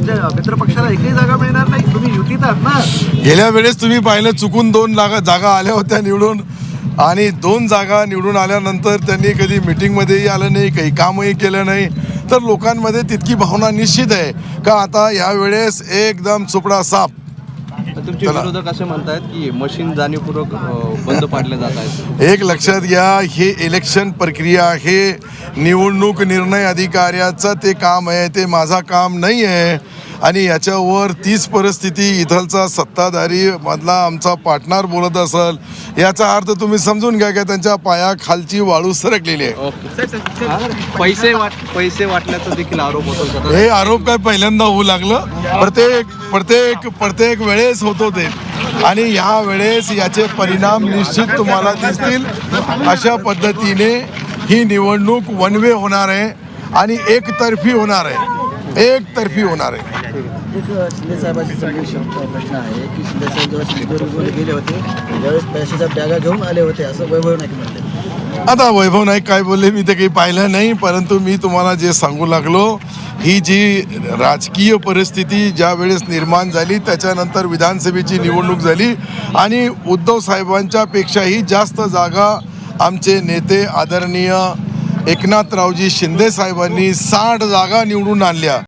तुमच्या मित्र पक्षाला एकही जागा मिळणार नाही, तुम्ही युतीत आहात ना. गेल्या वेळेस तुम्ही पाहिलं चुकून 2 जागा आल्या होत्या निवडून, आणि 2 जागा निवडून आल्यानंतर त्यांनी कधी मिटिंगमध्येही आलं नाही, काही कामही केलं नाही. तर लोकांमध्ये तितकी भावना निश्चित आहे का आता यावेळेस एकदम चुपडा साफ. तुमचे विरोधक असे म्हणतात की मशीन जाणीवपूर्वक बंद पाडले जात आहेत. एक लक्षात घ्या, हे इलेक्शन प्रक्रिया, हे निवडणूक निर्णय अधिकाऱ्याचं ते काम आहे, ते माझा काम नाही आहे. आणि याच्यावर तीच परिस्थिती इथलचा सत्ताधारी मधला आमचा पार्टनर बोलत असेल, याचा अर्थ तुम्ही समजून घ्या की त्यांच्या पायाखालची वाळू सरकलेली आहे. पैसे वाटण्याचा देखील आरोप होतो. हे आरोप काय पहिल्यांदा होऊ लागलं, प्रत्येक वेळेस होतो ते. आणि ह्या वेळेस याचे परिणाम निश्चित तुम्हाला दिसतील. अशा पद्धतीने ही निवडणूक वन वे होणार आहे आणि एकतर्फी होणार आहे. शिंदे साहेबांचा प्रश्न आहे की शिंदे साहेब जेव्हा सिंधुदुर्गमध्ये गेले होते त्यावेळेस पैशाचा बॅगा घेऊन आले होते, असं वैभव नाईक म्हणले. आता वैभव नाईक काय बोलले मी ते काही पाहिलं नाही, परंतु मी तुम्हाला जे सांगू लागलो, ही जी राजकीय परिस्थिती ज्या वेळेस निर्माण झाली त्याच्यानंतर विधानसभेची निवडणूक झाली आणि उद्धव साहेबांच्या पेक्षाही जास्त जागा आमचे नेते आदरणीय एकनाथरावजी शिंदे साहेबांनी 60 जागा निवडून आणल्या.